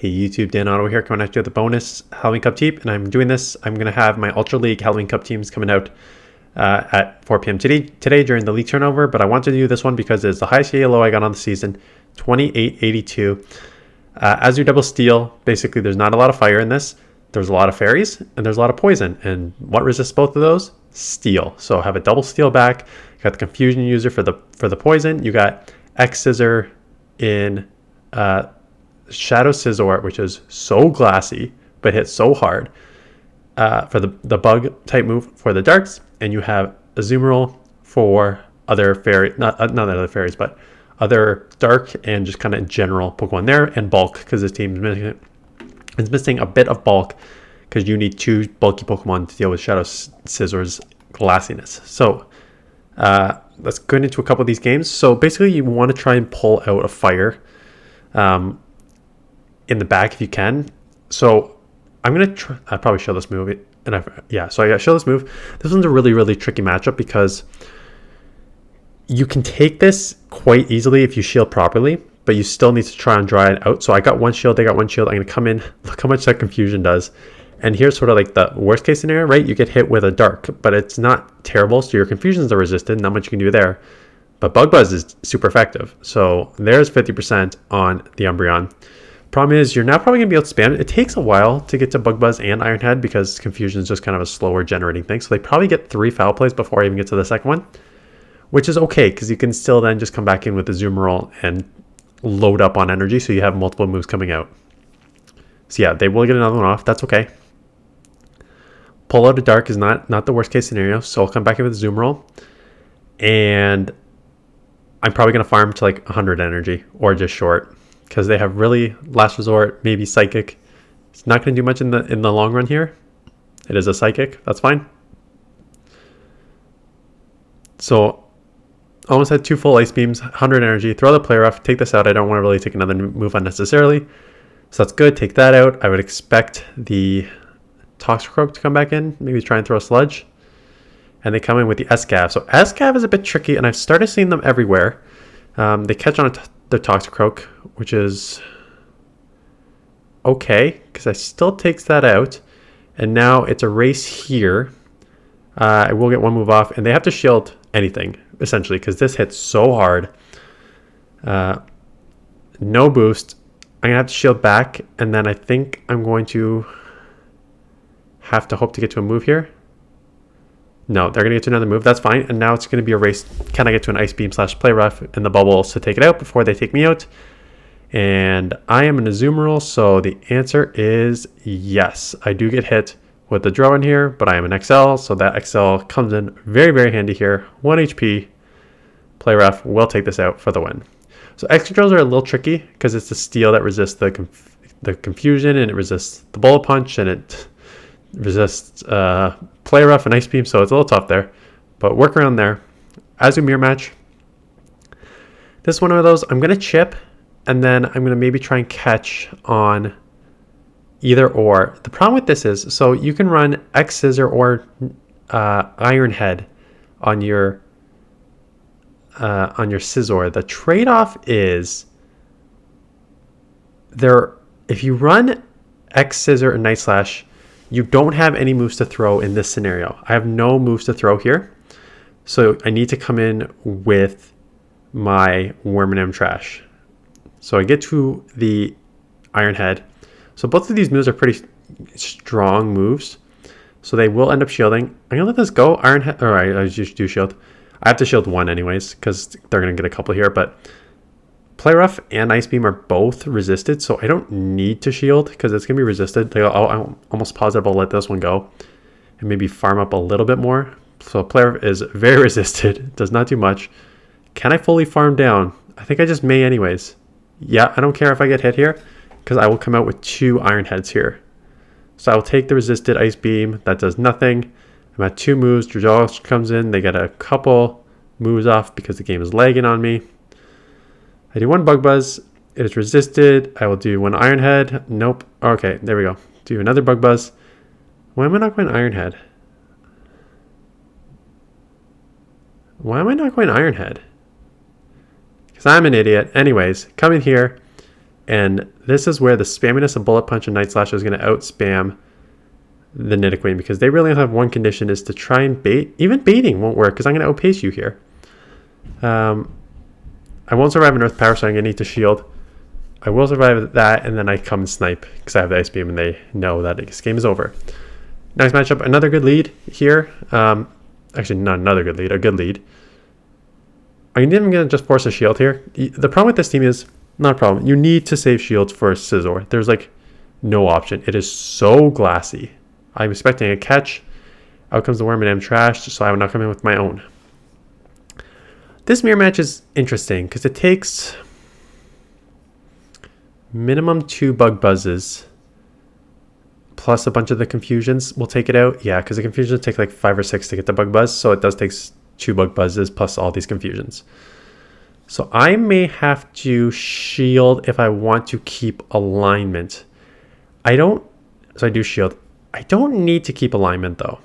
Hey YouTube, Dan Otto here, coming at you with the bonus Halloween Cup team, and I'm doing this. I'm going to have my Ultra League Halloween Cup teams coming out at 4 p.m. today during the league turnover, but I wanted to do this one because it's the highest ELO I got on the season, 2882. As your double steal, basically there's not a lot of fire in this. There's a lot of fairies, and there's a lot of poison, and what resists both of those? Steel. So have a double steal back. You got the confusion user for the poison. You got scizor in Shadow Scizor, which is so glassy but hits so hard for the bug type move for the darks, and you have Azumarill for other fairy, not other fairies, but other dark and just kind of general Pokemon there, and bulk because this team is missing a bit of bulk because you need two bulky Pokemon to deal with Shadow Scizor's glassiness. So let's get into a couple of these games. So basically, you want to try and pull out a fire in the back if you can. So I'm gonna try. I probably show this move, and so I show this move. This one's a really tricky matchup because you can take this quite easily if you shield properly, but you still need to try and dry it out. So I got one shield, they got one shield. I'm gonna come in, look how much that confusion does. And here's sort of like the worst case scenario, right? You get hit with a dark, but it's not terrible. So your confusions are resisted, not much you can do there. But Bug Buzz is super effective. So there's 50% on the Umbreon. Problem is, you're now probably going to be able to spam it. It takes a while to get to Bug Buzz and Iron Head because Confusion is just kind of a slower generating thing. So they probably get 3 foul plays before I even get to the second one, which is okay because you can still then just come back in with the Azumarill and load up on energy so you have multiple moves coming out. So yeah, they will get another one off. That's okay. Pull out a Dark is not the worst case scenario. So I'll come back in with Azumarill, and I'm probably going to farm to like 100 energy or just short, because they have really Last Resort, maybe Psychic. It's not going to do much in the long run here. It is a Psychic. That's fine. So almost had 2 full Ice Beams, 100 energy. Throw the Play Rough. Take this out. I don't want to really take another move unnecessarily. So that's good. Take that out. I would expect the Toxicroak to come back in. Maybe try and throw a Sludge. And they come in with the Escav. So Escav is a bit tricky, and I've started seeing them everywhere. They catch on the Toxicroak, which is okay because I still takes that out, and now it's a race here. I will get one move off, and they have to shield anything essentially because this hits so hard. No boost. I'm gonna have to shield back, and then I think I'm going to have to hope to get to a move here. No, they're going to get to another move. That's fine. And now it's going to be a race. Can I get to an Ice Beam / Play Rough in the bubbles to take it out before they take me out? And I am an Azumarill, so the answer is yes. I do get hit with the draw in here, but I am an XL, so that XL comes in very handy here. 1 HP. Play Rough will take this out for the win. So X controls are a little tricky because it's the steel that resists the confusion, and it resists the bullet punch, and it resists Play Rough and Ice Beam, so it's a little tough there, but work around there. Azumarill match. This is one of those I'm going to chip, and then I'm going to maybe try and catch on either or. The problem with this is, so you can run Scizor or Iron Head on your Scizor. The trade-off is if you run Scizor and Night Slash, you don't have any moves to throw in this scenario. I have no moves to throw here. So I need to come in with my wormadam trash. So I get to the Iron Head. So both of these moves are pretty strong moves. So they will end up shielding. I'm going to let this go. Iron Head. All right, I just do shield. I have to shield one anyways because they're going to get a couple here. But Play Rough and Ice Beam are both resisted, so I don't need to shield because it's going to be resisted. I'm almost positive I'll let this one go and maybe farm up a little bit more. So Play Rough is very resisted, does not do much. Can I fully farm down? I think I just may anyways. Yeah, I don't care if I get hit here because I will come out with 2 Iron Heads here. So I will take the resisted Ice Beam. That does nothing. I'm at 2 moves. Drajaw comes in. They get a couple moves off because the game is lagging on me. I do 1 Bug Buzz. It is resisted. I will do 1 Iron Head. Nope. Okay, there we go. Do another Bug Buzz. Why am I not going Iron Head? Why am I not going Iron Head? Because I'm an idiot. Anyways, come in here. And this is where the spamminess of Bullet Punch and Night Slash is going to out-spam the Nidoqueen, because they really only have one condition, is to try and bait. Even baiting won't work because I'm going to outpace you here. I won't survive an Earth Power, so I'm going to need to shield. I will survive that, and then I come and snipe because I have the Ice Beam and they know that this game is over. Next matchup, another good lead here. Actually, not another good lead, a good lead. I'm even going to just force a shield here. The problem with this team is, not a problem, you need to save shields for Scizor. There's like no option. It is so glassy. I'm expecting a catch. Out comes the wormadam trash, so I will not come in with my own. This mirror match is interesting because it takes minimum 2 bug buzzes plus a bunch of the confusions will take it out. Yeah, because the confusions take like 5 or 6 to get the bug buzz, so it does take 2 bug buzzes plus all these confusions. So I may have to shield if I want to keep alignment. I do shield. I don't need to keep alignment though,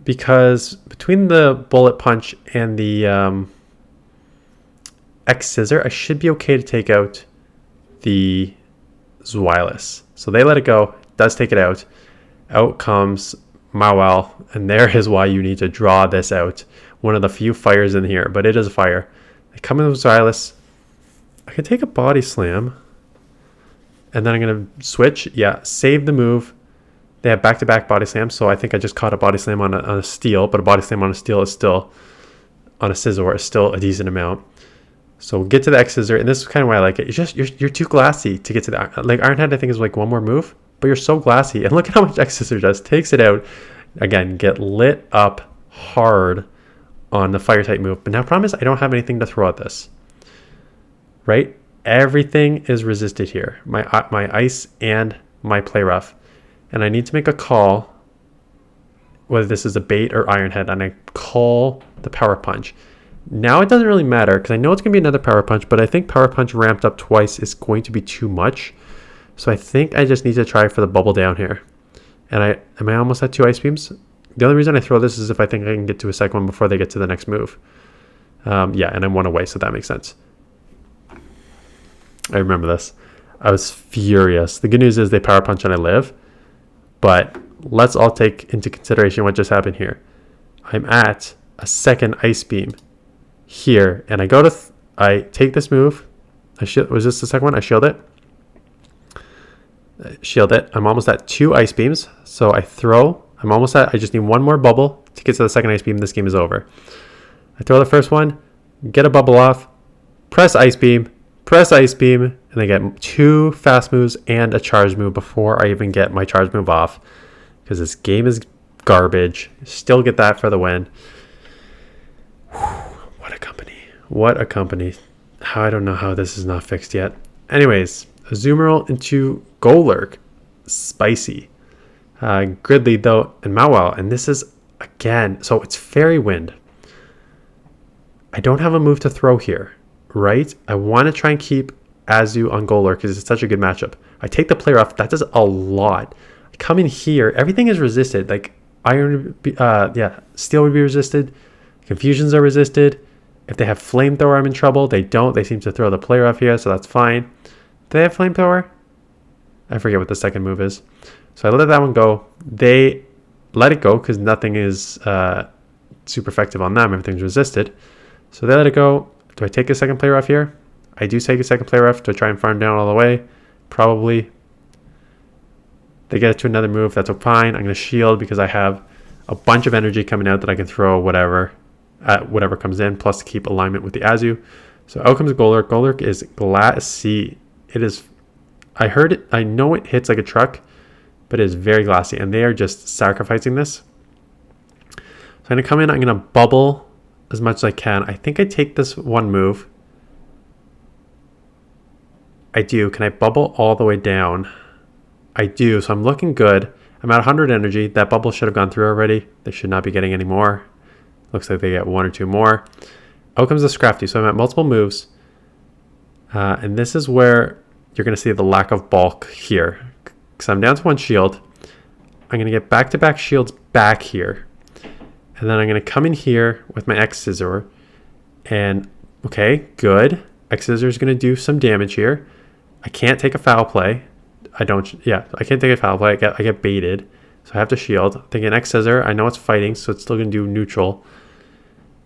because between the Bullet Punch and the X-Scizor, I should be okay to take out the Zweilous. So they let it go, does take it out. Out comes Mawel, and there is why you need to draw this out. One of the few fires in here, but it is a fire. I come in with Zweilous. I can take a Body Slam, and then I'm going to switch. Yeah, save the move. They have back-to-back Body Slams, so I think I just caught a Body Slam on a Steel, but a Body Slam on a Steel is still, on a Scizor, is still a decent amount. So we'll get to the X-Scizor, and this is kind of why I like it. It's just, you're too glassy to get to the, like Iron Head I think is like one more move, but you're so glassy. And look at how much X-Scizor does. Takes it out. Again, get lit up hard on the fire type move. But now problem is I don't have anything to throw at this. Right? Everything is resisted here. My ice and my play rough. And I need to make a call whether this is a bait or Iron Head, and I call the Power Punch. Now it doesn't really matter because I know it's going to be another Power Punch, but I think Power Punch ramped up twice is going to be too much. So I think I just need to try for the bubble down here. And am I almost at 2 Ice Beams? The only reason I throw this is if I think I can get to a second one before they get to the next move. Yeah, and I'm 1 away, so that makes sense. I remember this. I was furious. The good news is they Power Punch and I live. But let's all take into consideration what just happened here. I'm at a second Ice Beam here, and I go to I take this move. Was this the second one? I shield it. Shield it. I'm almost at 2 Ice Beams, so I throw. I'm almost at. I just need 1 more bubble to get to the second Ice Beam. This game is over. I throw the first one, get a bubble off, press Ice Beam, and I get 2 fast moves and a charge move before I even get my charge move off, because this game is garbage. Still get that for the win. What a company. What a company. I don't know how this is not fixed yet. Anyways, Azumarill into Golurk. Spicy. Grid lead though, and Mawel. And this is, again, so it's Fairy Wind. I don't have a move to throw here, right? I want to try and keep Azu on Golurk because it's such a good matchup. I take the player off. That does a lot. I come in here. Everything is resisted. Like Iron, Steel would be resisted. Confusions are resisted. If they have Flamethrower, I'm in trouble. They don't. They seem to throw the player off here, so that's fine. Do they have Flamethrower? I forget what the second move is. So I let that one go. They let it go because nothing is super effective on them. Everything's resisted. So they let it go. Do I take a second player off here? I do take a second player off to try and farm down all the way. Probably. They get it to another move. That's fine. I'm going to shield because I have a bunch of energy coming out that I can throw whatever comes in, plus to keep alignment with the Azu. So out comes Golurk. Golurk is glassy. It is. I heard it. I know it hits like a truck, but it is very glassy, and they are just sacrificing this. So I'm going to come in. I'm going to bubble as much as I can. I think I take this one move. I do. Can I bubble all the way down? I do. So I'm looking good. I'm at 100 energy. That bubble should have gone through already. They should not be getting any more. Looks like they get 1 or 2 more. Out comes the Scrafty. So I'm at multiple moves. And this is where you're going to see the lack of bulk here. Because I'm down to 1 shield. I'm going to get back-to-back shields back here. And then I'm going to come in here with my X-Scizor. And, okay, good. X-Scizor is going to do some damage here. I can't take a foul play. I can't take a foul play. I get baited. So I have to shield. Thinking X Scizor. I know it's fighting, so it's still going to do neutral.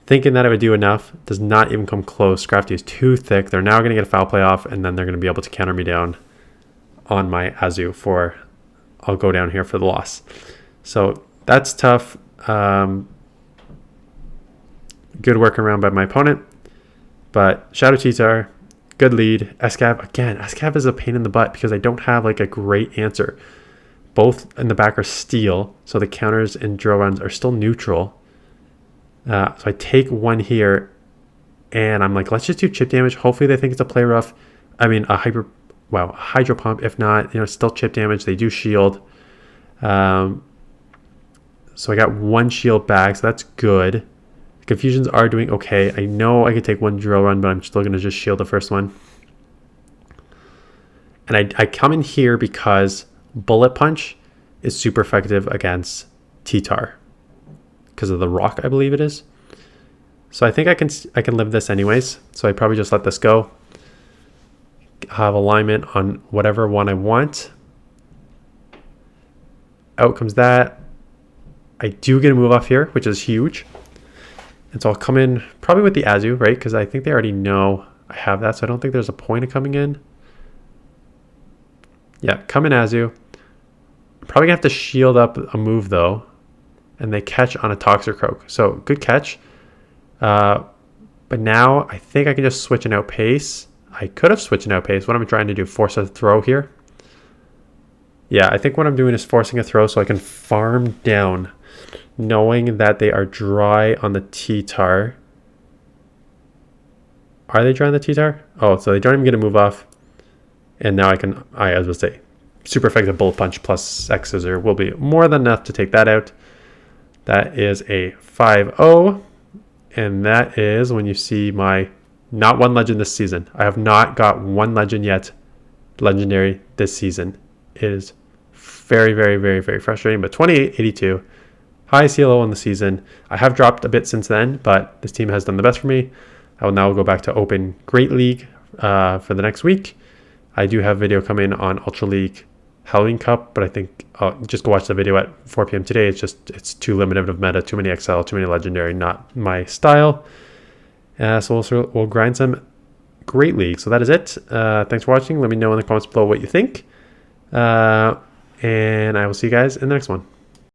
Thinking that it would do enough. Does not even come close. Scrafty is too thick. They're now going to get a foul play off, and then they're going to be able to counter me down on my Azu for... I'll go down here for the loss. So that's tough. Good workaround by my opponent. But Shadow Cheetar, good lead. Escav, again, Escav is a pain in the butt because I don't have like a great answer. Both in the back are steel, so the counters and drill runs are still neutral. So I take one here, and I'm like, let's just do chip damage. Hopefully they think it's a play rough. I mean, a hydro pump. If not, it's still chip damage. They do shield. So I got one shield back, so that's good. Confusions are doing okay. I know I could take one drill run, but I'm still going to just shield the first one. And I come in here because Bullet Punch is super effective against T-Tar because of the rock, I believe it is. So I think I can live this anyways. So I probably just let this go. Have alignment on whatever one I want. Out comes that. I do get a move off here, which is huge. And so I'll come in probably with the Azu, right? Because I think they already know I have that. So I don't think there's a point of coming in. Yeah, come in Azu. I'm probably going to have to shield up a move, though. And they catch on a Toxicroak. So good catch. But now I think I can just switch and outpace. I could have switched and outpace. What I'm trying to do, force a throw here. Yeah, I think what I'm doing is forcing a throw so I can farm down, knowing that they are dry on the T-Tar. Are they dry on the T-Tar? Oh, so they don't even get a move off. And now I was say, super effective Bullet Punch plus X Scizor will be more than enough to take that out. That is a 5-0. And that is when you see my not one legend this season. I have not got one legend yet, legendary this season. It is very, very, very, very frustrating. But 2882, highest ELO on the season. I have dropped a bit since then, but this team has done the best for me. I will now go back to Open Great League for the next week. I do have a video coming on Ultra League Halloween Cup, but I think I'll just go watch the video at 4 p.m. today. It's too limited of meta, too many XL, too many legendary, not my style. So we'll grind some Great League. So that is it. Thanks for watching. Let me know in the comments below what you think. And I will see you guys in the next one.